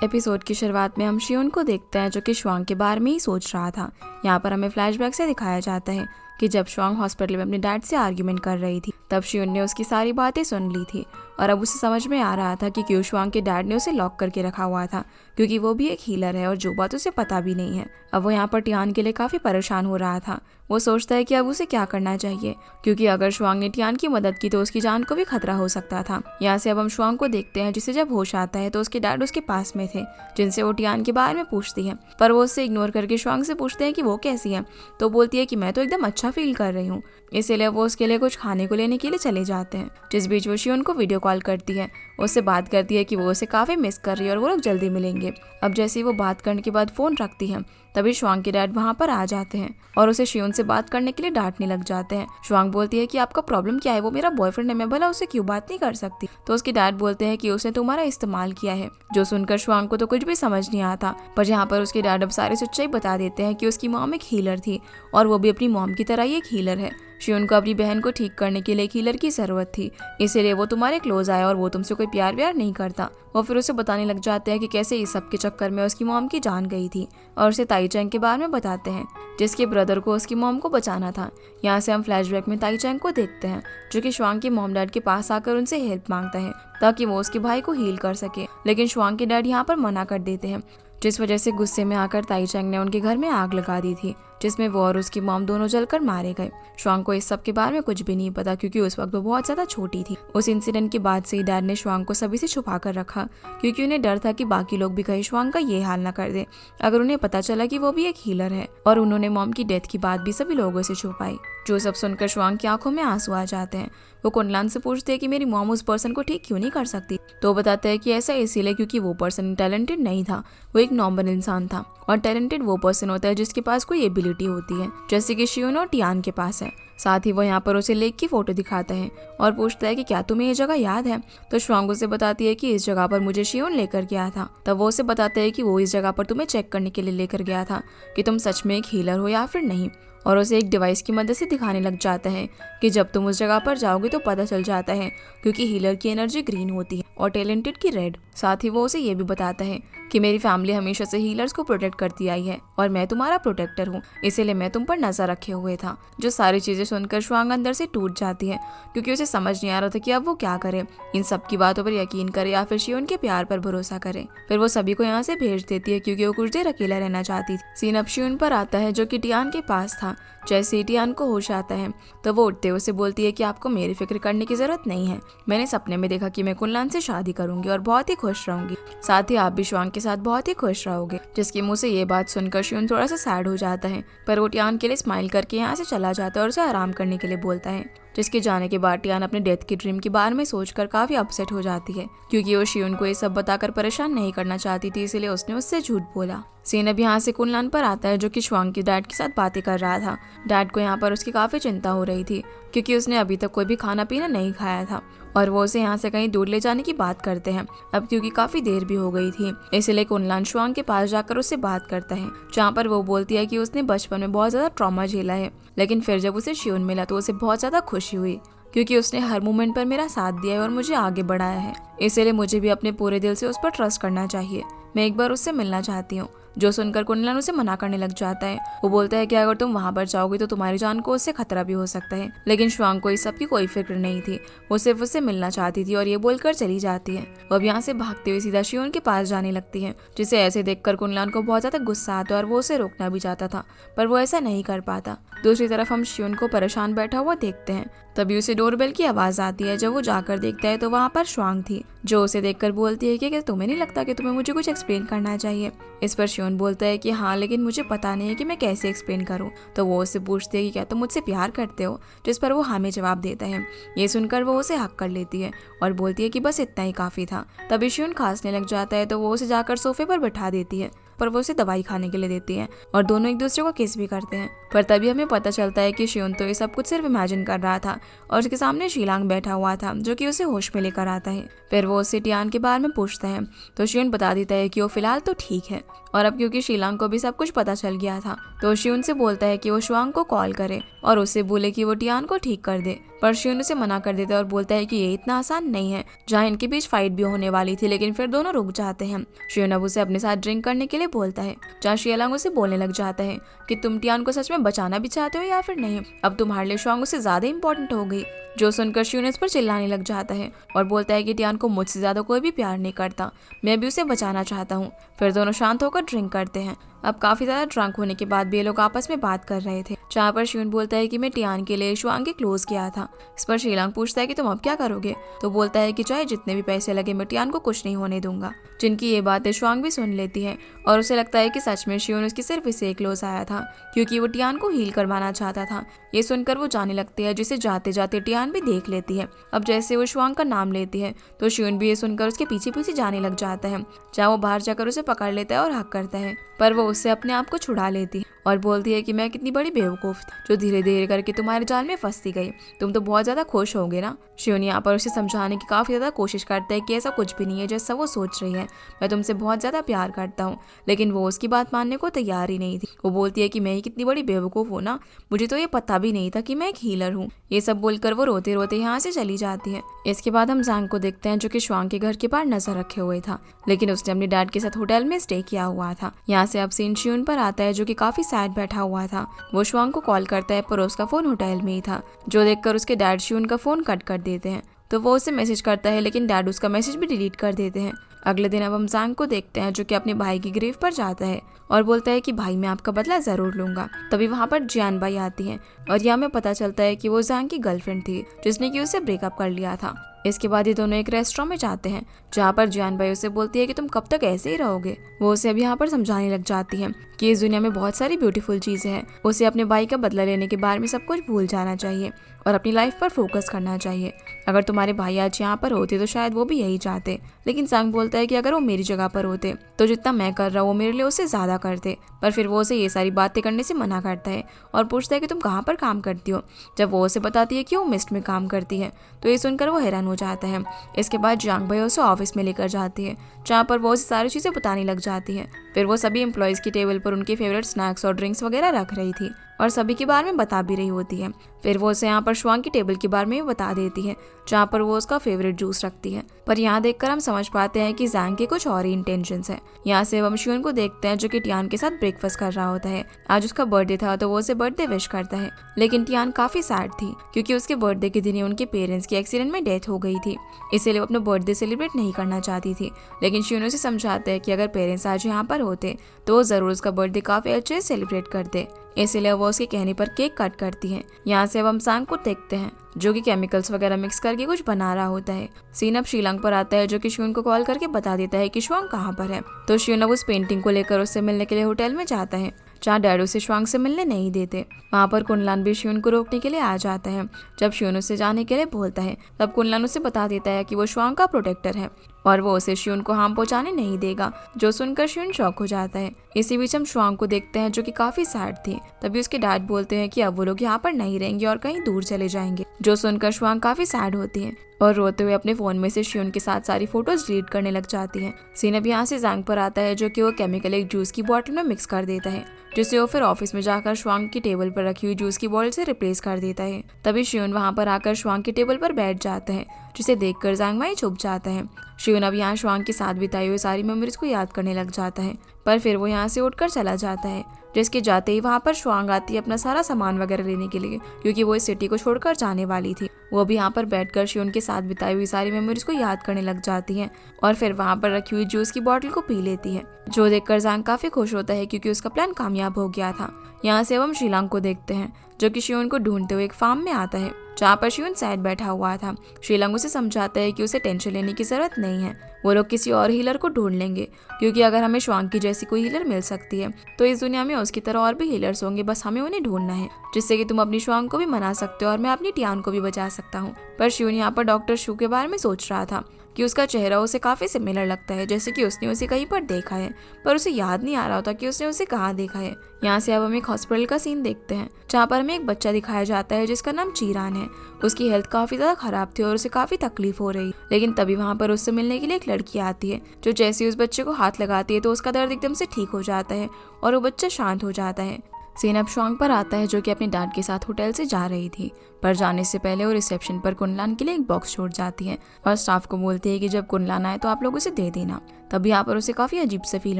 Episode की शुरुआत में हम शियोन को देखते हैं जो कि श्वांग के बारे में ही सोच रहा था। यहाँ पर हमें फ्लैशबैक से दिखाया जाता है कि जब श्वांग हॉस्पिटल में अपने डैड से आर्ग्यूमेंट कर रही थी तब शियोन ने उसकी सारी बातें सुन ली थी और अब उसे समझ में आ रहा था कि क्यों श्वांग के डैड ने उसे लॉक करके रखा हुआ था, क्योंकि वो भी एक हीलर है और जो बात उसे पता भी नहीं है। अब वो यहाँ पर टियान के लिए काफी परेशान हो रहा था। वो सोचता है कि अब उसे क्या करना चाहिए, क्योंकि अगर श्वांग ने टियान की मदद की तो उसकी जान को भी खतरा हो सकता था। यहाँ से अब हम श्वांग को देखते हैं जिसे जब होश आता है तो उसके डैड उसके पास में थे, जिनसे वो टियान के बारे में पूछती है, पर वो उससे इग्नोर करके श्वांग से पूछते हैं कि वो कैसी है। तो बोलती है कि मैं तो एकदम अच्छा फील कर रही हूँ। इसीलिए वो उसके लिए कुछ खाने को लेने के लिए चले जाते हैं। जिस बीच वो शियोन को वीडियो कॉल करती है, उससे बात करती है कि वो उसे काफी मिस कर रही है और वो लोग जल्दी मिलेंगे। अब जैसे ही वो बात करने के बाद फोन रखती है तभी श्वांग के डैड वहाँ पर आ जाते हैं और उसे शियोन से बात करने के लिए डांटने लग जाते हैं। श्वांग बोलती है कि आपका प्रॉब्लम क्या है, वो मेरा बॉयफ्रेंड है, मैं भला उससे क्यों बात नहीं कर सकती। तो उसके डैड बोलते हैं कि उसने तुम्हारा इस्तेमाल किया है। जो सुनकर श्वांग को तो कुछ भी समझ नहीं आता, पर यहाँ पर उसके डैड अब सारी सच्चाई बता देते हैं कि उसकी मॉम एक हीलर थी और वो भी अपनी मॉम की तरह ही एक हीलर है। शियोन को अपनी बहन को ठीक करने के लिए एक हीलर की जरूरत थी, इसीलिए वो तुम्हारे क्लोज आया और वो तुमसे कोई प्यार व्यार नहीं करता। वो फिर उसे बताने लग जाते हैं कि कैसे इस सब के चक्कर में उसकी मॉम की जान गई थी और उसे ताईचैंग के बारे में बताते हैं, जिसके ब्रदर को उसकी मॉम को बचाना था। यहाँ से हम फ्लैशबैक में ताईचैंग को देखते हैं जो कि श्वांग के मॉम डैड के पास आकर उनसे हेल्प मांगता है ताकि वो उसके भाई को हील कर सके, लेकिन श्वांग के डैड यहाँ पर मना कर देते हैं, जिस वजह से गुस्से में आकर ताईचैंग ने उनके घर में आग लगा दी थी, जिसमें वो और उसकी मॉम दोनों जलकर मारे गए। श्वांग को इस सब के बारे में कुछ भी नहीं पता, क्योंकि उस वक्त वो बहुत ज्यादा छोटी थी। उस इंसिडेंट के बाद से ही डैड ने श्वांग को सभी से छुपा कर रखा, क्योंकि उन्हें डर था कि बाकी लोग भी कहीं श्वांग का ये हाल न कर दे अगर उन्हें पता चला कि वो भी एक हीलर है। और उन्होंने मॉम की डेथ की बात भी सभी लोगों से छुपाई। जो सब सुनकर श्वांग की आंखों में आंसू आ जाते हैं। वो कुनलान से पूछते हैं कि मेरी मॉम उस पर्सन को ठीक क्यों नहीं कर सकती। तो बताते हैं कि ऐसा इसीलिए क्योंकि वो पर्सन टैलेंटेड नहीं था, वो एक नॉर्मल इंसान था और टैलेंटेड वो पर्सन होता है जिसके पास कोई एबिलिटी होती है, जैसे कि शियोन और टियान के पास है। साथ ही वो यहाँ पर उसे लेक की फोटो दिखाता है और पूछता है कि क्या तुम्हें ये जगह याद है। तो श्वांग उसे बताती है कि इस जगह पर मुझे शियोन लेकर गया था। तब वो उसे बताता है कि वो इस जगह पर तुम्हें चेक करने के लिए लेकर गया था कि तुम सच में एक हीलर हो या फिर नहीं, और उसे एक डिवाइस की मदद से दिखाने लग जाता है कि जब तुम उस जगह पर जाओगे तो पता चल जाता है, क्योंकि हीलर की एनर्जी ग्रीन होती है और टैलेंटेड की रेड। साथ ही वो उसे ये भी बताता है कि मेरी फैमिली हमेशा से हीलर्स को प्रोटेक्ट करती आई है और मैं तुम्हारा प्रोटेक्टर हूँ, इसीलिए मैं तुम पर नजर रखे हुए था। जो सारी चीजें सुनकर श्वांग अंदर से टूट जाती है, क्योंकि उसे समझ नहीं आ रहा था कि अब वो क्या करे, इन सब की बातों पर यकीन करे या फिर शियोन के प्यार पर भरोसा करे। फिर वो सभी को यहाँ से भेज देती है क्योंकि वो कुछ देर अकेला रहना चाहती थी। सीन अब शियोन पर आता है जो कि टियान के पास था। जैसे ही टियान को होश आता है तो वो उठते उसे बोलती है कि आपको मेरी फिक्र करने की जरूरत नहीं है, मैंने सपने में देखा कि मैं कुनलान से शादी करूंगी और बहुत ही खुश रहूंगी, साथ ही आप भी श्वांग के साथ बहुत ही खुश रहोगे। जिसके मुंह से ये बात सुनकर शियोन थोड़ा सा सैड हो जाता है, पर वो टियान के लिए स्माइल करके यहाँ से चला जाता है और उसे आराम करने के लिए बोलता है। जिसके जाने के बाद टियान अपने डेथ की ड्रीम के बारे में सोचकर काफी अपसेट हो जाती है, क्योंकि वो शियोन को ये सब बताकर परेशान नहीं करना चाहती थी, इसलिए उसने उससे झूठ बोला। सीन अब यहाँ से कुनलान पर आता है जो कि श्वांग के डैड के साथ बातें कर रहा था। डैड को यहाँ पर उसकी काफी चिंता हो रही थी, क्योंकि उसने अभी तक कोई भी खाना पीना नहीं खाया था और वो उसे यहाँ से कहीं दूर ले जाने की बात करते हैं। अब क्योंकि काफी देर भी हो गई थी, इसलिए कुनलान श्वांग के पास जाकर उससे बात करता है, जहाँ पर वो बोलती है कि उसने बचपन में बहुत ज्यादा ट्रॉमा झेला है, लेकिन फिर जब उसे शियोन मिला तो उसे बहुत ज्यादा खुशी हुई, क्योंकि उसने हर मोमेंट पर मेरा साथ दिया है और मुझे आगे बढ़ाया है, इसीलिए मुझे भी अपने पूरे दिल से उस पर ट्रस्ट करना चाहिए। मैं एक बार उससे मिलना चाहती हूँ। जो सुनकर कुनलान उसे मना करने लग जाता है। वो बोलता है कि अगर तुम वहां पर जाओगी तो तुम्हारी जान को उससे खतरा भी हो सकता है, लेकिन श्वांग को इस सब की कोई फिक्र नहीं थी, वो सिर्फ उससे मिलना चाहती थी और ये बोलकर चली जाती है। वो अब यहाँ से भागते हुए सीधा शियोन के पास जाने लगती है, जिसे ऐसे देखकर कुनलान को बहुत ज्यादा गुस्सा आता है और वो उसे रोकना भी चाहता था, पर वो ऐसा नहीं कर पाता। दूसरी तरफ हम शियोन को परेशान बैठा हुआ देखते हैं। तभी उसे डोरबेल की आवाज आती है। जब वो जाकर देखता है तो वहाँ पर श्वांग थी, जो उसे देखकर बोलती है कि तुम्हें नहीं लगता कि तुम्हें मुझे कुछ एक्सप्लेन करना चाहिए। इस पर शियोन बोलता है कि हाँ, लेकिन मुझे पता नहीं है कि मैं कैसे एक्सप्लेन करूँ। तो वो उससे पूछती है कि क्या तुम मुझसे प्यार करते हो, जिस पर वो हमें जवाब देता है। ये सुनकर वो उसे हक कर लेती है और बोलती है कि बस इतना ही काफी था। तभी शियोन खांसने लग जाता है तो वो उसे जाकर सोफे पर बैठा देती है, पर वो उसे दवाई खाने के लिए देती है और दोनों एक दूसरे को किस भी करते हैं। पर तभी हमें पता चलता है कि शियोन तो ये सब कुछ सिर्फ इमेजिन कर रहा था और उसके सामने शीलांग बैठा हुआ था जो कि उसे होश में लेकर आता है। फिर वो उससे टियान के बारे में पूछता है तो शियोन बता देता है कि वो फिलहाल तो ठीक है। और अब क्योंकि शीलांग को भी सब कुछ पता चल गया था तो शियोन से बोलता है कि वो शुआंग को कॉल करे और उससे बोले कि वो टियान को ठीक कर दे। पर शियोन उसे मना कर देता है और बोलता है कि ये इतना आसान नहीं है। जहाँ इनके बीच फाइट भी होने वाली थी लेकिन फिर दोनों रुक जाते हैं। शियोन अब उसे अपने साथ ड्रिंक करने के लिए बोलता है। जहाँ शीलांग उसे बोलने लग जाता है कि तुम टियान को सच में बचाना भी चाहते हो या फिर नहीं, अब तुम्हारे लिए शुआंग उससे ज्यादा इंपॉर्टेंट हो गई। जो सुनकर शियोन इस पर चिल्लाने लग जाता है और बोलता है कि टियान को मुझसे ज्यादा कोई भी प्यार नहीं करता, मैं भी उसे बचाना चाहता हूँ। फिर दोनों शांत होकर ड्रिंक करते हैं। अब काफी ज्यादा ड्रंक होने के बाद भी ये लोग आपस में बात कर रहे थे। जहाँ पर शियोन बोलता है कि मैं टियान के लिए शुआंग के क्लोज किया था। इस पर शीलांग पूछता है कि तुम अब क्या करोगे, तो बोलता है कि चाहे जितने भी पैसे लगे मैं टियान को कुछ नहीं होने दूंगा। जिनकी ये बातें शुआंग भी सुन लेती है और उसे लगता है कि सच में शियोन उसकी सिर्फ इसे क्लोज आया था क्योंकि वो टियान को हील करवाना चाहता था। ये सुनकर वो जाने लगती है जिसे जाते जाते टियान भी देख लेती है। अब जैसे वो शुआंग का नाम लेती है तो शियोन भी ये सुनकर उसके पीछे पीछे जाने लग जाता है। जहाँ वो बाहर जाकर उसे पकड़ लेता है और हक करता है, पर वो उससे अपने आप को छुड़ा लेती है और बोलती है कि मैं कितनी बड़ी बेवकूफ जो धीरे धीरे करके तुम्हारे जाल में फंसती गई, तुम तो बहुत ज्यादा खुश होगे ना। शियोन यहाँ पर उसे समझाने की काफी ज्यादा कोशिश करता है कि ऐसा कुछ भी नहीं है जैसा वो सोच रही है, मैं तुमसे बहुत ज्यादा प्यार करता हूँ। लेकिन वो उसकी बात मानने को तैयार ही नहीं थी। वो बोलती है कि मैं ही कितनी बड़ी बेवकूफ हूँ ना, मुझे तो ये पता भी नहीं था कि मैं एक हीलर हूँ। ये सब बोलकर वो रोते रोते यहाँ से चली जाती है। इसके बाद हम ज़ांग को देखते हैं जो कि शुआंग के घर के बाहर नजर रखे हुए था, लेकिन उसने अपने डैड के साथ होटल में स्टे किया हुआ था। यहाँ से अब सीन शियोन पर आता है जो कि काफी सैड बैठा हुआ था। वो शुआंग को कॉल करता है पर उसका फोन होटल में ही था, जो देखकर उसके डैड शियोन का फोन कट कर देते हैं। तो वो उसे मैसेज करता है लेकिन डैड उसका मैसेज भी डिलीट कर देते हैं। अगले दिन अब हम ज़ांग को देखते हैं जो कि अपने भाई की ग्रेव पर जाता है और बोलता है कि भाई मैं आपका बदला जरूर लूंगा। तभी वहाँ पर जियान बाई आती हैं और यहाँ में पता चलता है कि वो ज़ांग की गर्लफ्रेंड थी जिसने कि उसे ब्रेकअप कर लिया था। इसके बाद ये दोनों एक रेस्टोरेंट में जाते हैं जहाँ पर जियान बाई उसे बोलती है कि तुम कब तक ऐसे ही रहोगे। वो उसे अब यहाँ पर समझाने लग जाती है कि इस दुनिया में बहुत सारी ब्यूटीफुल चीजें हैं। उसे अपने भाई का बदला लेने के बारे में सब कुछ भूल जाना चाहिए और अपनी लाइफ पर फोकस करना चाहिए। अगर तुम्हारे भाई आज यहाँ पर होते तो शायद वो भी यही चाहते। लेकिन ज़ांग बोलता है कि अगर वो मेरी जगह पर होते तो जितना मैं कर रहा हूँ वो मेरे लिए उससे ज्यादा करते। पर फिर वो उसे ये सारी बातें करने से मना करता है और पूछता है कि तुम कहाँ पर काम करती हो। जब वो उसे बताती है कि वो मिस्ट में काम करती है तो ये सुनकर वो हैरान हो जाता है। इसके बाद जियांग भाई उसे ऑफिस में लेकर जाती है जहाँ पर वो उसे सारी चीजें बताने लग जाती है। फिर वो सभी एम्प्लॉयज की टेबल पर उनके फेवरेट स्नैक्स और ड्रिंक्स वगैरह रख रही थी और सभी के बारे में बता भी रही होती है। फिर वो उसे यहाँ पर शुआंग की टेबल के बारे में भी बता देती है जहाँ पर वो उसका फेवरेट जूस रखती है। पर यहाँ देखकर हम समझ पाते हैं कि ज़ांग के कुछ और ही इंटेंशंस हैं। यहाँ से हम शियोन को देखते हैं जो कि टियान के साथ ब्रेकफास्ट कर रहा होता है। आज उसका बर्थडे था तो वो उसे बर्थडे विश करता है, लेकिन टियान काफी सैड थी क्योंकि उसके बर्थडे के दिन ही उनके पेरेंट्स की एक्सीडेंट में डेथ हो गई थी, इसीलिए वो अपना बर्थडे सेलिब्रेट नहीं करना चाहती थी। लेकिन शियोन उसे समझाता है कि अगर पेरेंट्स आज यहाँ पर होते तो वो जरूर उसका बर्थडे काफी अच्छे से सेलिब्रेट करते, इसीलिए वो उसके कहने पर केक कट करती है। यहाँ से अब हम ज़ांग को देखते हैं जो कि केमिकल्स वगैरह मिक्स करके कुछ बना रहा होता है। सीन अब शीलांग पर आता है जो कि शियोन को कॉल करके बता देता है कि शुआंग कहाँ पर है। तो शियोन अब उस पेंटिंग को लेकर उससे मिलने के लिए होटल में जाता है जहाँ डैड उसे शुआंग से मिलने नहीं देते। वहाँ पर कुनलान भी शियोन को रोकने के लिए आ जाता है। जब शियोन उससे जाने के लिए बोलता है तब कुनलान उसे बता देता है कि वो शुआंग का प्रोटेक्टर है और वो उसे शियोन को हार्म पहुंचाने नहीं देगा, जो सुनकर शियोन शॉक हो जाता है। इसी बीच हम शुआंग को देखते हैं जो कि काफी सैड थी। तभी उसके डैड बोलते हैं कि अब वो लोग यहाँ पर नहीं रहेंगे और कहीं दूर चले जाएंगे, जो सुनकर शुआंग काफी सैड होती है और रोते हुए अपने फोन में से शियोन के साथ सारी फोटोज डिलीट करने लग जाती है। सीन अब यहाँ से ज़ांग पर आता है जो कि वो केमिकल एक जूस की बोतल में मिक्स कर देता है, जिसे वो फिर ऑफिस में जाकर शुआंग की टेबल पर रखी हुई जूस की बोतल से रिप्लेस कर देता है। तभी शियोन वहाँ पर आकर शुआंग की टेबल पर बैठ जाता है, जिसे देखकर ज़ांग वहीं छुप जाता है। शियोन अब यहाँ शुआंग के साथ बिताई हुई सारी मेमोरीज को याद करने लग जाता है, पर फिर वो यहाँ से उठकर चला जाता है। जिसके जाते ही वहाँ पर शुआंग आती है अपना सारा सामान वगैरह लेने के लिए, क्योंकि वो इस सिटी को छोड़कर जाने वाली थी। वो भी यहाँ पर बैठकर शियोन के साथ बिताई हुई सारी मेमोरीज को याद करने लग जाती है और फिर वहाँ पर रखी हुई जूस की बोतल को पी लेती है, जो देखकर ज़ांग काफी खुश होता है क्योंकि उसका प्लान कामयाब हो गया था। यहाँ से अब हम शीलांग को देखते हैं जो कि शियोन को ढूंढते हुए एक फार्म में आता है जहाँ पर शियोन सैड बैठा हुआ था। शीलांग उसे समझाता है कि उसे टेंशन लेने की जरूरत नहीं है, वो लोग किसी और हीलर को ढूंढ लेंगे, क्योंकि अगर हमें शुआंग की जैसी कोई हीलर मिल सकती है तो इस दुनिया में उसकी तरह और भी हीलर्स होंगे, बस हमें उन्हें ढूंढना है, जिससे कि तुम अपनी शुआंग को भी मना सकते हो और मैं अपनी टियान को भी बचा सकता हूँ। पर शियोन यहाँ पर डॉक्टर शू के बारे में सोच रहा था कि उसका चेहरा उसे काफ़ी सिमिलर लगता है, जैसे कि उसने उसे कहीं पर देखा है, पर उसे याद नहीं आ रहा होता कि उसने उसे कहाँ देखा है। यहाँ से अब हम एक हॉस्पिटल का सीन देखते हैं जहाँ पर हमें एक बच्चा दिखाया जाता है जिसका नाम चीरान है। उसकी हेल्थ काफ़ी ज़्यादा खराब थी और उसे काफ़ी तकलीफ हो रही, लेकिन तभी वहाँ पर उससे मिलने के लिए एक लड़की आती है जो जैसे ही उस बच्चे को हाथ लगाती है तो उसका दर्द एकदम से ठीक हो जाता है और वो बच्चा शांत हो जाता है। सीन अब शुआंग पर आता है जो कि अपनी डैड के साथ होटल से जा रही थी, पर जाने से पहले वो रिसेप्शन पर कुनलान के लिए एक बॉक्स छोड़ जाती है और स्टाफ को बोलती है कि जब कुनलान आए तो आप लोग उसे दे देना। तब यहाँ पर उसे काफ़ी अजीब सा फील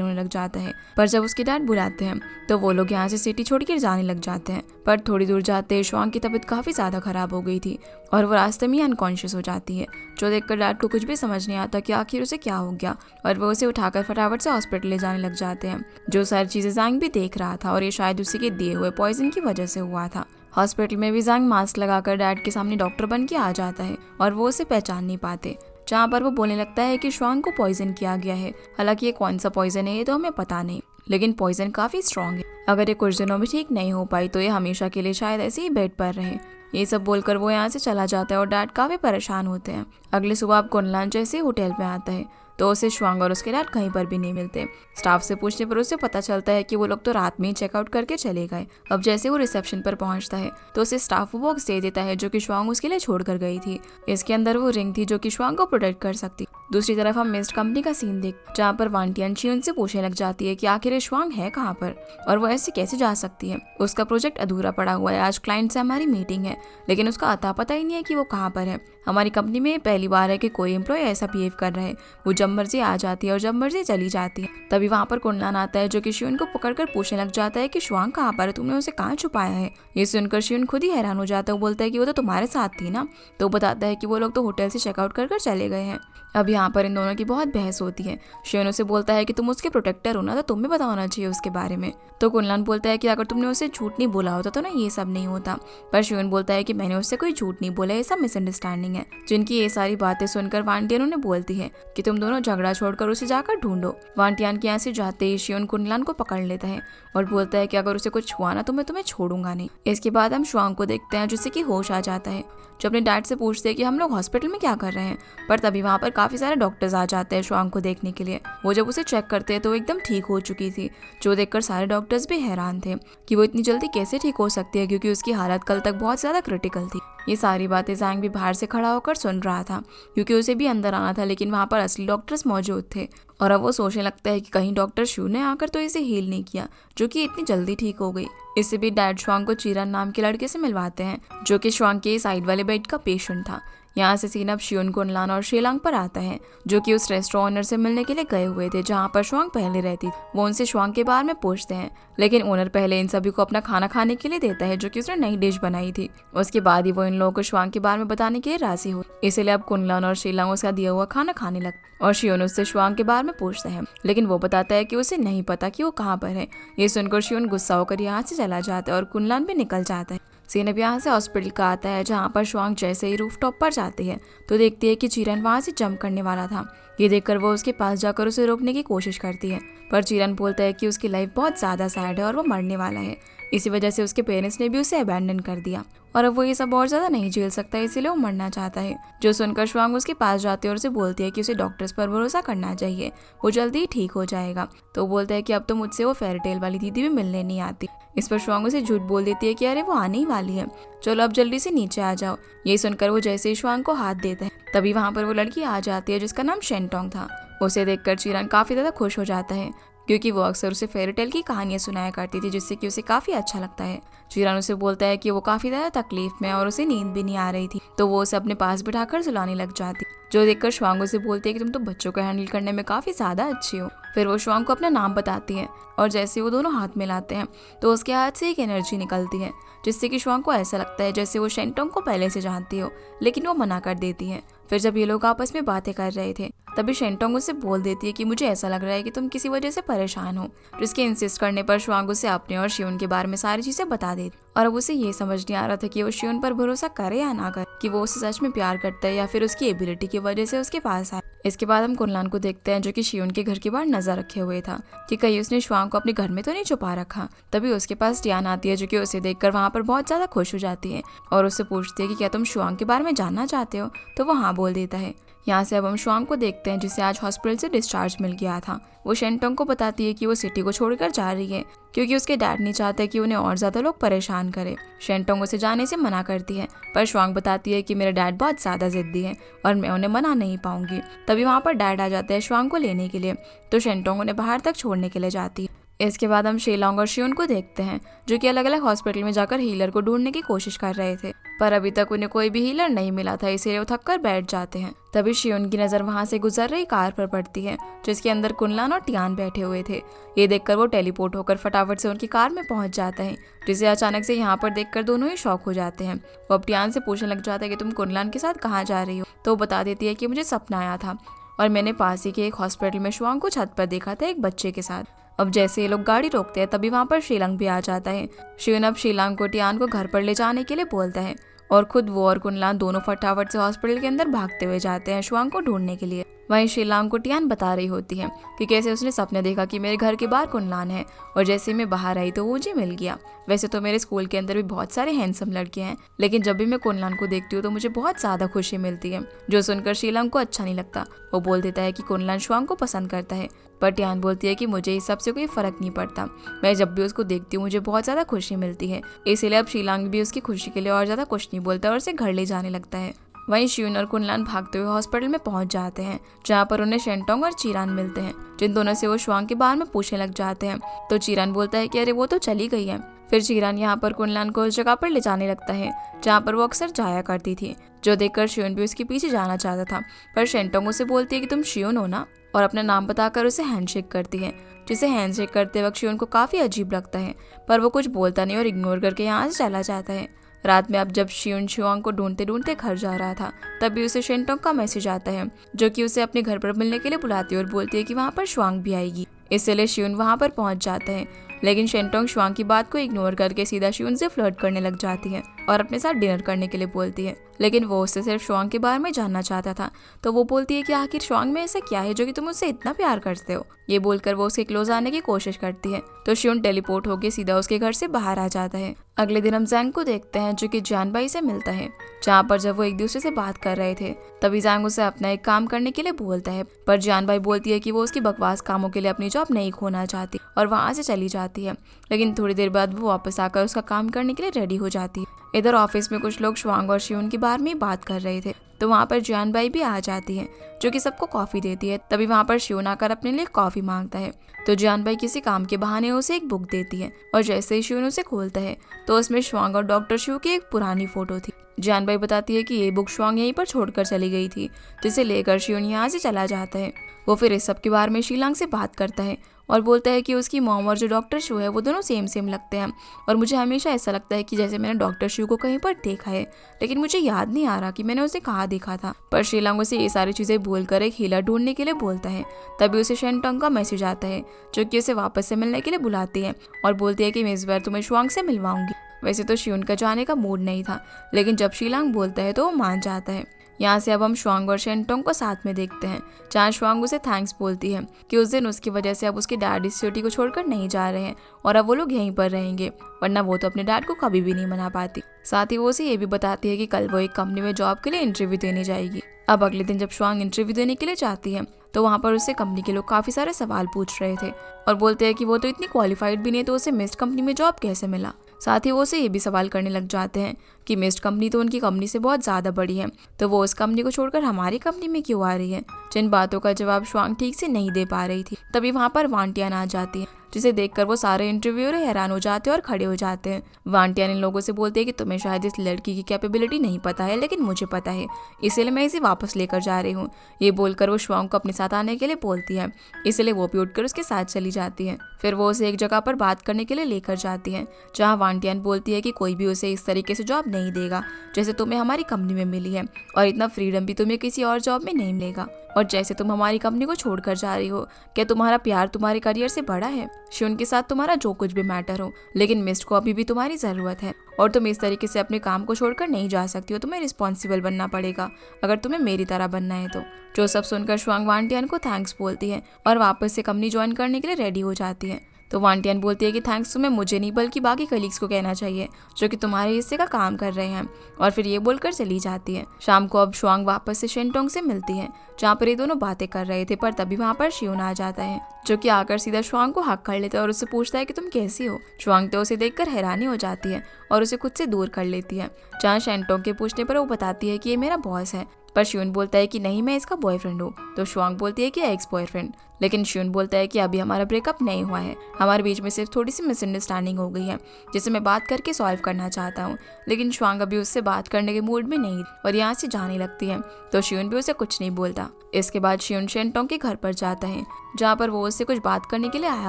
होने लग जाता है, पर जब उसके डैड बुलाते हैं तो वो लोग यहाँ से सिटी छोड़कर जाने लग जाते हैं। पर थोड़ी दूर जाते शुआंग की तबीयत काफ़ी ज़्यादा खराब हो गई थी और वो रास्ते में ही अनकॉन्शियस हो जाती है, जो देखकर डैड को कुछ भी समझ नहीं आता कि आखिर उसे क्या हो गया और वो उसे उठाकर फटाफट से हॉस्पिटल ले जाने लग जाते हैं। जो सारी चीज़ें ज़ैंग भी देख रहा था और ये शायद उसी के दिए हुए पॉइजन की वजह से हुआ था। हॉस्पिटल में भी ज़ैंग मास्क लगाकर डैड के सामने डॉक्टर बन के आ जाता है और वो उसे पहचान नहीं पाते, जहाँ पर वो बोलने लगता है कि शुआंग को पॉइजन किया गया है। हालांकि ये कौन सा पॉइजन है ये तो हमें पता नहीं, लेकिन पॉइजन काफ़ी स्ट्रॉन्ग है। अगर ये कुछ दिनों में ठीक नहीं हो पाई तो ये हमेशा के लिए शायद ऐसे ही बेड पर रहे। ये सब बोलकर वो यहाँ से चला जाता है और डैड काफ़ी परेशान होते हैं। अगली सुबह अब कुनलान जैसे ही होटल में आता है तो उसे शुआंग और उसके डैड कहीं पर भी नहीं मिलते। स्टाफ से पूछने पर उसे पता चलता है कि वो लोग तो रात में ही चेकआउट करके चले गए। अब जैसे वो रिसेप्शन पर पहुंचता है तो उसे स्टाफ वो बॉक्स दे देता है जो कि शुआंग उसके लिए छोड़ कर गई थी। इसके अंदर वो रिंग थी जो कि शुआंग को प्रोटेक्ट कर सकती। दूसरी तरफ हम मिस्ट कंपनी का सीन देख जहाँ पर वान टियानशी उनसे पूछने लग जाती है कि आखिर शुआंग है कहाँ पर और वो ऐसे कैसे जा सकती है। उसका प्रोजेक्ट अधूरा पड़ा हुआ है, आज क्लाइंट से हमारी मीटिंग है, लेकिन उसका अता पता ही नहीं है कि वो कहाँ पर है। हमारी कंपनी में पहली बार है कि कोई एम्प्लॉय ऐसा बिहेव कर रहा है, वो जब मर्जी आ जाती है और जब मर्जी चली जाती है। तभी वहाँ पर कुनलान आता है जो कि शियुन को पकड़कर पूछने लग जाता है कि शुआंग कहाँ पर है, तुमने उसे कहाँ छुपाया है। ये सुनकर शियुन खुद ही हैरान हो जाता है। वो बोलता है कि वो तो तुम्हारे साथ थी ना। तो बताता है कि वो लोग तो होटल से चेकआउट कर चले गए हैं। अब यहाँ पर इन दोनों की बहुत बहस होती है। शियुन उसे बोलता है कि तुम उसके प्रोटेक्टर हो ना, तो तुम्हें पता होना चाहिए उसके बारे में। तो कुनलान बोलता है कि अगर तुमने उसे झूठ नहीं बोला होता तो ना ये सब नहीं होता। पर शियुन बोलता है कि मैंने उससे कोई झूठ नहीं बोला, ये सब मिसअंडरस्टैंडिंग है। जिनकी ये सारी बातें सुनकर वान टियान उन्हें बोलती है कि तुम दोनों झगड़ा छोड़कर उसे जाकर ढूंढो। वान टियान के यहाँ से जाते ही शियुन कुनलान को पकड़ लेता है और बोलता है कि अगर उसे कुछ हुआ ना तो मैं तुम्हें छोड़ूंगा नहीं। इसके बाद हम शुआंग को देखते हैं जिससे कि होश आ जाता है, जो अपने डैड से पूछते हैं कि हम लोग हॉस्पिटल में क्या कर रहे हैं। पर तभी वहाँ पर काफ़ी सारे डॉक्टर्स आ जाते हैं शुआंग को देखने के लिए। वो जब उसे चेक करते हैं तो वो एकदम ठीक हो चुकी थी, जो देखकर सारे डॉक्टर्स भी हैरान थे कि वो इतनी जल्दी कैसे ठीक हो सकती है, क्योंकि उसकी हालत कल तक बहुत ज़्यादा क्रिटिकल थी। ये सारी बातें ज़ैंग भी बाहर से खड़ा होकर सुन रहा था क्योंकि उसे भी अंदर आना था, लेकिन वहाँ पर असली डॉक्टर्स मौजूद थे। और अब वो सोचने लगता है कि कहीं डॉक्टर शू ने आकर तो इसे हील नहीं किया, जो कि इतनी जल्दी ठीक हो गई। इससे भी डैड शुआंग को चीरन नाम के लड़के से मिलवाते हैं जो कि शुआंग के साइड वाले बेड का पेशेंट था। यहाँ से सीन अब शियुन, कुनलान और शेलांग पर आता है जो कि उस रेस्टोरेंट ओनर से मिलने के लिए गए हुए थे जहाँ पर शुआंग पहले रहती। वो उनसे शुआंग के बारे में पूछते हैं, लेकिन ओनर पहले इन सभी को अपना खाना खाने के लिए देता है जो कि उसने नई डिश बनाई थी। उसके बाद ही वो इन लोगों को शुआंग के बारे में बताने के लिए राजी हो। इसलिए अब कुनलान और शेलांग उसका दिया हुआ खाना खाने लगते और शियुन उससे शुआंग के बारे में पूछता है, लेकिन वो बताता है कि उसे नहीं पता कि वो कहाँ पर है। ये सुनकर शियुन गुस्सा होकर यहाँ से चला जाता है और कुनलान भी निकल जाता है। सीन अब यहाँ से हॉस्पिटल का आता है जहाँ पर शुआंग जैसे ही रूफटॉप पर जाती है तो देखती है कि चीरन वहाँ से जंप करने वाला था। ये देखकर वो उसके पास जाकर उसे रोकने की कोशिश करती है, पर चीरन बोलता है कि उसकी लाइफ बहुत ज़्यादा सैड है और वो मरने वाला है। इसी वजह से उसके पेरेंट्स ने भी उसे अबैंडन कर दिया और अब वो ये सब और ज़्यादा नहीं झेल सकता, इसीलिए वो मरना चाहता है। जो सुनकर शुआंग उसके पास जाती है और उसे बोलती है कि उसे डॉक्टर्स पर भरोसा करना चाहिए, वो जल्दी ही ठीक हो जाएगा। तो बोलता है कि अब तो मुझसे वो फेयरटेल वाली दीदी भी मिलने नहीं आती। इस पर शुआंग उसे झूठ बोल देती है कि अरे वो आने ही वाली है, चलो अब जल्दी से नीचे आ जाओ। ये सुनकर वो जैसे ही शुआंग को हाथ देता है तभी वहाँ पर वो लड़की आ जाती है जिसका नाम शेंटोंग था। उसे देखकर चीरन काफ़ी ज़्यादा खुश हो जाता है क्योंकि वो अक्सर उसे फेयरटेल की कहानियाँ सुनाया करती थी, जिससे कि उसे काफ़ी अच्छा लगता है। चीरन उसे बोलता है कि वो काफ़ी ज़्यादा तकलीफ में और उसे नींद भी नहीं आ रही थी, तो वो उसे अपने पास बिठाकर सुलाने लग जाती, जो देखकर शुआंग उसे बोलती है कि तुम तो बच्चों को हैंडल करने में काफ़ी ज़्यादा अच्छी हो। फिर वो शुआंग को अपना नाम बताती है और जैसे वो दोनों हाथ मिलाते हैं तो उसके हाथ से एक एनर्जी निकलती है, जिससे कि शुआंग को ऐसा लगता है जैसे वो शेंटोंग को पहले से जानती हो, लेकिन वो मना कर देती है। फिर जब ये लोग आपस में बातें कर रहे थे तभी शेंटोंग उसे बोल देती है कि मुझे ऐसा लग रहा है कि तुम किसी वजह से परेशान हो, जिसके इंसिस्ट करने पर शुआंग उसे अपने और शियुन के बारे में सारी चीज़ें बता देती। और अब उसे ये समझ नहीं आ रहा था कि वो शियुन पर भरोसा करे या ना करे, कि वो उसे सच में प्यार करता है या फिर उसकी एबिलिटी की वजह से उसके पास आए। इसके बाद हम कुनलान को देखते हैं जो कि शियुन के घर के बाहर नजर रखे हुए था कि कहीं उसने शुआंग को अपने घर में तो नहीं छुपा रखा। तभी उसके पास टियान आती है जो कि उसे देखकर वहाँ पर बहुत ज़्यादा खुश हो जाती है और उससे पूछती है कि क्या तुम शुआंग के बारे में जानना चाहते हो, तो वो हाँ बोल देता है। यहाँ से अब हम शुआंग को देखते हैं जिसे आज हॉस्पिटल से डिस्चार्ज मिल गया था। वो शेंटोंग को बताती है कि वो सिटी को छोड़कर जा रही है क्योंकि उसके डैड नहीं चाहते कि उन्हें और ज्यादा लोग परेशान करें। शेंटोंग उसे जाने से मना करती है पर शुआंग बताती है कि मेरे डैड बहुत ज्यादा जिद्दी है और मैं उन्हें मना नहीं पाऊंगी। तभी वहाँ पर डैड आ जाते हैं शुआंग को लेने के लिए, तो शेंटोंग उन्हें बाहर तक छोड़ने के लिए जाती है। इसके बाद हम शेलोंग और शियोन को देखते हैं जो कि अलग अलग हॉस्पिटल में जाकर हीलर को ढूंढने की कोशिश कर रहे थे, पर अभी तक उन्हें कोई भी हीलर नहीं मिला था, इसलिए वो थक कर बैठ जाते हैं। तभी शियोन की नजर वहां से गुजर रही कार पर पड़ती है जिसके अंदर कुनलान और टियान बैठे हुए थे। ये देखकर वो टेलीपोर्ट होकर फटाफट से उनकी कार में पहुंच जाता है, जिसे अचानक से यहाँ पर देखकर दोनों ही शॉक हो जाते हैं। वो अब टियान से पूछने लग जाता है कि तुम कुनलान के साथ कहाँ जा रही हो, तो वो बता देती है कि मुझे सपना आया था और मैंने पास ही के एक हॉस्पिटल में शुआंग को छत पर देखा था एक बच्चे के साथ। अब जैसे ये लोग गाड़ी रोकते हैं तभी वहाँ पर शीलंग भी आ जाता है। शियोन अब शीलंग को टियान को घर पर ले जाने के लिए बोलता है और खुद वो और कुनलान दोनों फटाफट से हॉस्पिटल के अंदर भागते हुए जाते हैं शुआंग को ढूंढने के लिए। वहीं शीलांग को टियान बता रही होती है कि कैसे उसने सपने देखा कि मेरे घर के बाहर कुनलान है और जैसे मैं बाहर आई तो वो मुझे मिल गया। वैसे तो मेरे स्कूल के अंदर भी बहुत सारे हैंडसम लड़के हैं, लेकिन जब भी मैं कुनलान को देखती हूँ तो मुझे बहुत ज्यादा खुशी मिलती है। जो सुनकर शीलांग को अच्छा नहीं लगता। वो बोल देता है कि कुनलान शुआंग को पसंद करता है, पर टियान बोलती है कि मुझे इस सबसे कोई फर्क नहीं पड़ता, मैं जब भी उसको देखती हूँ मुझे बहुत ज्यादा खुशी मिलती है। इसीलिए अब शीलांग भी उसकी खुशी के लिए और ज्यादा कुछ नहीं बोलता और उसे घर ले जाने लगता है। वहीं शियोन और कुनलान भागते हुए हॉस्पिटल में पहुंच जाते हैं जहां पर उन्हें शेंटोंग और चीरान मिलते हैं, जिन दोनों से वो शुआंग के बारे में पूछने लग जाते हैं। तो चीरान बोलता है कि अरे वो तो चली गई है। फिर चीरान यहाँ पर कुनलान को उस जगह पर ले जाने लगता है जहाँ पर वो अक्सर जाया करती थी, जो देखकर शियोन भी उसके पीछे जाना चाहता था। पर शेंटोंग उसे बोलती है कि तुम शियोन हो ना, और अपना नाम बताकर उसे हैंडशेक करती है, जिसे हैंडशेक करते वक्त शियोन को काफी अजीब लगता है, पर वो कुछ बोलता नहीं और इग्नोर करके यहाँ से चला जाता है। रात में अब जब शियोन शुआंग को ढूंढते ढूंढते घर जा रहा था तभी उसे शेंटोंग का मैसेज आता है जो कि उसे अपने घर पर मिलने के लिए बुलाती है और बोलती है कि वहाँ पर शुआंग भी आएगी। इसलिए शियोन वहाँ पर पहुँच जाता है, लेकिन शेंटोंग शुआंग की बात को इग्नोर करके सीधा शियोन से फ्लर्ट करने लग जाती है और अपने साथ डिनर करने के लिए बोलती है। लेकिन वो उससे सिर्फ शुआंग के बारे में जानना चाहता था, तो वो बोलती है कि आखिर शुआंग में ऐसा क्या है जो कि तुम उससे इतना प्यार करते हो। ये बोलकर वो उसके क्लोज आने की कोशिश करती है, तो शियोन टेलीपोर्ट होकर सीधा उसके घर से बाहर आ जाता है। अगले दिन हम जैंग को देखते हैं जो कि जानबाई से मिलता है, जहाँ पर जब वो एक दूसरे से बात कर रहे थे तभी जैंग उसे अपना एक काम करने के लिए बोलता है, पर जानबाई बोलती है कि वो उसकी बकवास कामों के लिए अपनी जॉब नहीं खोना चाहती और वहाँ से चली जाती है। लेकिन थोड़ी देर बाद वो वापस आकर उसका काम करने के लिए रेडी हो जाती है। इधर ऑफिस में कुछ लोग शुआंग और शियोन के बारे में बात कर रहे थे, तो वहाँ पर जानबाई भी आ जाती है जो कि सबको कॉफी देती है। तभी वहाँ पर शियोन आकर अपने लिए कॉफी मांगता है, तो जानबाई किसी काम के बहाने उसे एक बुक देती है और जैसे ही शियोन उसे खोलता है तो उसमें शुआंग और डॉक्टर शू की एक पुरानी फोटो थी। जानबाई बताती है कि ये बुक शुआंग यहीं पर छोड़कर चली गई थी, जिसे लेकर शियोन यहाँ से चला जाता है। वो फिर इस सब के बारे में शीलांग से बात करता है और बोलता है कि उसकी मॉम और जो डॉक्टर शू है वो दोनों सेम लगते हैं और मुझे हमेशा ऐसा लगता है कि जैसे मैंने डॉक्टर शू को कहीं पर देखा है, लेकिन मुझे याद नहीं आ रहा कि मैंने उसे कहाँ देखा था। पर शीलांग उसे ये सारी चीजें भूलकर एक हीलर ढूंढने के लिए बोलता है। तभी उसे शेंटोंग का मैसेज आता है जो कि उसे वापस से मिलने के लिए बुलाती है और बोलती है कि मैं इस बार तुम्हें शुआंग से मिलवाऊंगी। वैसे तो शियोन का जाने का मूड नहीं था, लेकिन जब शीलांग बोलता है तो वो मान जाता है। यहाँ से अब हम शुआंग और शेंटोंग को साथ में देखते हैं, जहाँ शुआंग उसे थैंक्स बोलती है कि उस दिन उसकी वजह से अब उसके डैड इस सिटी को छोड़कर नहीं जा रहे हैं और अब वो लोग यहीं पर रहेंगे, वरना वो तो अपने डैड को कभी भी नहीं मना पाती। साथ ही वो उसे ये भी बताती है कि कल वो एक कंपनी में जॉब के लिए इंटरव्यू देने जाएगी। अब अगले दिन जब शुआंग इंटरव्यू देने के लिए जाती है तो वहाँ पर उससे कंपनी के लोग काफी सारे सवाल पूछ रहे थे और बोलते हैं कि वो तो इतनी क्वालिफाइड भी नहीं, तो उसे मिस्ड कंपनी में जॉब कैसे मिला। साथ ही वो उसे ये भी सवाल करने लग जाते हैं कि मिस्ड कंपनी तो उनकी कंपनी से बहुत ज़्यादा बड़ी है, तो वो उस कंपनी को छोड़कर हमारी कंपनी में क्यों आ रही है। जिन बातों का जवाब शुआंग ठीक से नहीं दे पा रही थी तभी वहाँ पर वांटियान आ जाती है, जिसे देखकर वो सारे इंटरव्यूअर हैरान हो जाते हैं और खड़े हो जाते हैं। वांटियान इन लोगों से बोलते हैं कि तुम्हें शायद इस लड़की की कैपेबिलिटी नहीं पता है, लेकिन मुझे पता है, इसलिए मैं इसे वापस लेकर जा रही हूँ। ये बोलकर वो शुआंग को अपने साथ आने के लिए बोलती है, इसलिए वो भी उठकर उसके साथ चली जाती है। फिर वो उसे एक जगह पर बात करने के लिए लेकर जाती है, जहाँ वांटियान बोलती है कि कोई भी उसे इस तरीके से जॉब नहीं देगा जैसे तुम्हें हमारी कंपनी में मिली है, और इतना फ्रीडम भी तुम्हें किसी और जॉब में नहीं मिलेगा। और जैसे तुम हमारी कंपनी को छोड़कर जा रही हो, क्या तुम्हारा प्यार तुम्हारे करियर से बड़ा है? शियोन के साथ तुम्हारा जो कुछ भी मैटर हो, लेकिन मिस्ट को अभी भी तुम्हारी जरूरत है और तुम इस तरीके से अपने काम को छोड़कर नहीं जा सकती हो। तुम्हें रिस्पॉन्सिबल बनना पड़ेगा अगर तुम्हें मेरी तरह बनना है तो। जो सब सुनकर शुआंग वांटियान को थैंक्स बोलती है और वापस से कंपनी ज्वाइन करने के लिए रेडी हो जाती है। तो वांटियान बोलती है कि थैंक्स तुम्हें मुझे नहीं बल्कि बाकी कलीग्स को कहना चाहिए जो कि तुम्हारे हिस्से का काम कर रहे हैं, और फिर ये बोलकर चली जाती है। शाम को अब शुआंग वापस से शेनटोंग से मिलती है जहाँ पर ये दोनों बातें कर रहे थे, पर तभी वहाँ पर शियोन आ जाता है जो कि आकर सीधा शुआंग को हक कर लेता है और उससे पूछता है कि तुम कैसी हो। शुआंग तो उसे देखकर हैरानी हो जाती है और उसे खुद से दूर कर लेती है। जहाँ शेनटोंग के पूछने पर वो बताती है कि ये मेरा बॉस है, पर शियोन बोलता है कि नहीं, मैं इसका बॉयफ्रेंड हूँ। तो शुआंग बोलती है कि एक्स बॉयफ्रेंड, लेकिन शियोन बोलता है कि अभी हमारा ब्रेकअप नहीं हुआ है, हमारे बीच में सिर्फ थोड़ी सी मिसअंडरस्टैंडिंग हो गई है जिसे मैं बात करके सॉल्व करना चाहता हूँ। लेकिन शुआंग अभी उससे बात करने के मूड में नहीं और यहाँ से जाने लगती है, तो शियोन भी उसे कुछ नहीं बोलता। इसके बाद शियोन शेनटोंग के घर पर जाता है जहाँ पर वो उससे कुछ बात करने के लिए आया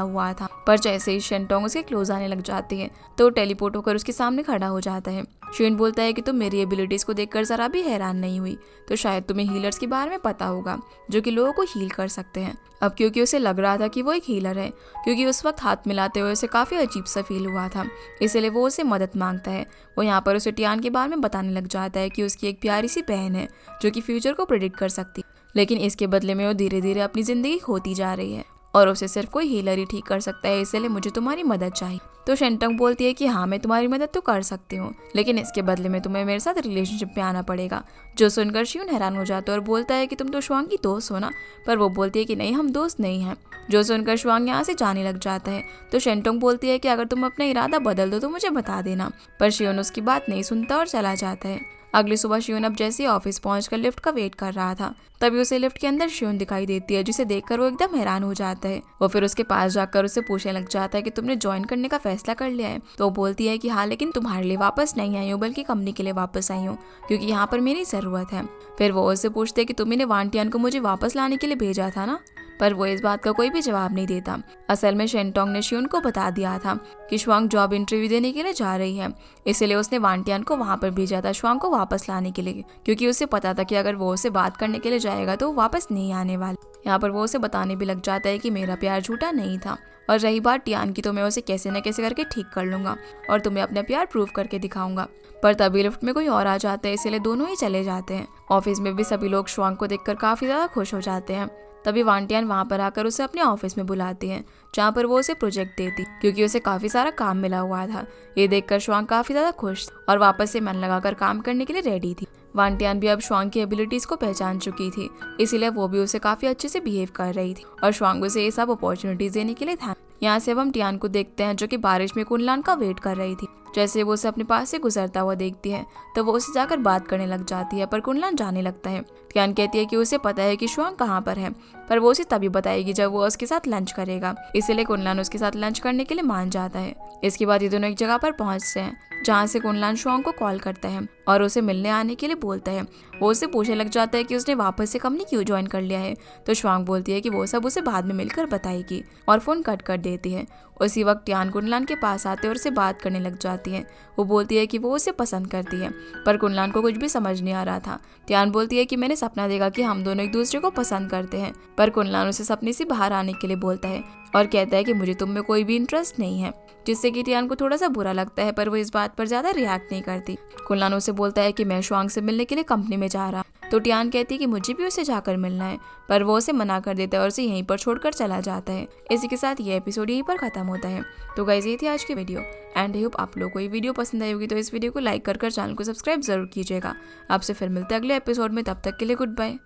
हुआ था, पर जैसे ही शेनटोंग उसके क्लोज आने लग जाती है तो टेलीपोर्ट होकर उसके सामने खड़ा हो जाता है। शियोन बोलता है कि तुम मेरी एबिलिटीज को देखकर जरा भी हैरान नहीं हुई, तो शायद तुम्हें हीलर्स के बारे में पता होगा जो कि लोगों को हील कर सकते हैं। अब क्योंकि उसे लग रहा था कि वो एक हीलर है, क्योंकि उस वक्त हाथ मिलाते हुए उसे काफी अजीब सा फील हुआ था, इसलिए वो उसे मदद मांगता है। वो यहाँ पर उसे टियान के बारे में बताने लग जाता है कि उसकी एक प्यारी सी बहन है जो कि फ्यूचर को प्रेडिक्ट कर सकती, लेकिन इसके बदले में वो धीरे धीरे अपनी जिंदगी खोती जा रही है और उसे सिर्फ कोई हीलर ही ठीक कर सकता है, इसलिए मुझे तुम्हारी मदद चाहिए। तो शेनटोंग बोलती है कि हाँ, मैं तुम्हारी मदद तो कर सकती हूँ, लेकिन इसके बदले में तुम्हें मेरे साथ रिलेशनशिप में आना पड़ेगा। जो सुनकर शियोन हैरान हो जाता है और बोलता है कि तुम तो शुआंग की दोस्त हो ना, पर वो बोलती है कि नहीं, हम दोस्त नहीं हैं। जो सुनकर शुआंग यहाँ से जाने लग जाता है, तो शेनटोंग बोलती है कि अगर तुम अपना इरादा बदल दो तो मुझे बता देना, पर शियोन उसकी बात नहीं सुनता और चला जाता है। अगली सुबह शियोन अब जैसे ही ऑफिस पहुंचकर लिफ्ट का वेट कर रहा था, तभी उसे लिफ्ट के अंदर शियोन दिखाई देती है, जिसे देखकर वो एकदम हैरान हो जाता है। वो फिर उसके पास जाकर उससे पूछने लग जाता है कि तुमने ज्वाइन करने का फैसला कर लिया है। तो वो बोलती है कि हाँ, लेकिन तुम्हारे लिए वापस नहीं आई हूँ बल्कि कंपनी के लिए वापस आई हूँ, क्योंकि यहाँ पर मेरी जरूरत है। फिर वो उससे पूछते है कि तुमने वांटियान को मुझे वापस लाने के लिए भेजा था ना, पर वो इस बात का कोई भी जवाब नहीं देता। असल में शेनटोंग ने शियोन को बता दिया था कि शुआंग जॉब इंटरव्यू देने के लिए जा रही है, इसलिए उसने वांटियान को वहां पर भेजा था शुआंग को वापस लाने के लिए, क्योंकि उसे पता था कि अगर वो उसे बात करने के लिए जाएगा तो वो वापस नहीं आने वाला। यहाँ पर वो उसे बताने भी लग जाता है कि मेरा प्यार झूठा नहीं था, और रही बात टियान की, तो मैं उसे कैसे न कैसे करके ठीक कर लूंगा और तुम्हें अपना प्यार प्रूव करके दिखाऊंगा। पर तभी लिफ्ट में कोई और आ जाता है, इसलिए दोनों ही चले जाते हैं। ऑफिस में भी सभी लोग शुआंग को देखकर काफी ज्यादा खुश हो जाते हैं। तभी वांटियान वहां पर आकर उसे अपने ऑफिस में बुलाती है जहाँ पर वो उसे प्रोजेक्ट देती, क्योंकि उसे काफी सारा काम मिला हुआ था। ये देखकर शुआंग काफी ज्यादा खुश और वापस से मन लगाकर काम करने के लिए रेडी थी। वांटियान भी अब शुआंग की एबिलिटीज को पहचान चुकी थी, इसीलिए वो भी उसे काफी अच्छे से बिहेव कर रही थी और शुआंग उसे ये सब अपॉर्चुनिटीज देने के लिए था। यहाँ से अब हम टियान को देखते हैं जो कि बारिश में कुनलान का वेट कर रही थी। जैसे वो उसे अपने पास से गुजरता हुआ देखती है तो वो उसे जाकर बात करने लग जाती है, पर कुनलान जाने लगता है। टियान कहती है कि उसे पता है कि शुआंग कहाँ पर है, पर वो उसे तभी बताएगी जब वो उसके साथ लंच करेगा, इसलिए कुनलान उसके साथ लंच करने के लिए मान जाता है। इसके बाद ये दोनों एक जगह पर पहुंचते हैं जहाँ से कुनलान शुआंग को कॉल करता है और उसे मिलने आने के लिए बोलता है। वो उससे पूछने लग जाता है कि उसने वापस से कंपनी क्यों ज्वाइन कर लिया है, तो शुआंग बोलती है कि वो सब उसे बाद में मिलकर बताएगी और फोन कट कर देती है। उसी वक्त टियान कुनलान के पास आते और उससे बात करने लग जाती है। वो बोलती है कि वो उसे पसंद करती है, पर कुनलान को कुछ भी समझ नहीं आ रहा था। टियान बोलती है कि मैंने सपना देखा कि हम दोनों एक दूसरे को पसंद करते हैं, पर कुनलान उसे सपने से बाहर आने के लिए बोलता है और कहता है कि मुझे तुम में कोई भी इंटरेस्ट नहीं है, जिससे कि टियान को थोड़ा सा बुरा लगता है, पर वो इस बात पर ज्यादा रिएक्ट नहीं करती। कुनलान उसे बोलता है कि मैं शुआंग से मिलने के लिए कंपनी में जा रहा, तो टियान कहती है कि मुझे भी उसे जाकर मिलना है, पर वो उसे मना कर देता है और उसे यहीं पर छोड़कर चला जाता है। इसी के साथ ये एपिसोड यहीं पर खत्म होता है। तो गाइस, ये थी आज की वीडियो एंड आई होप आप लोगों को ये वीडियो पसंद आई होगी, तो इस वीडियो को लाइक कर चैनल को सब्सक्राइब जरूर कीजिएगा। आपसे फिर मिलते हैं अगले एपिसोड में, तब तक के लिए गुड बाय।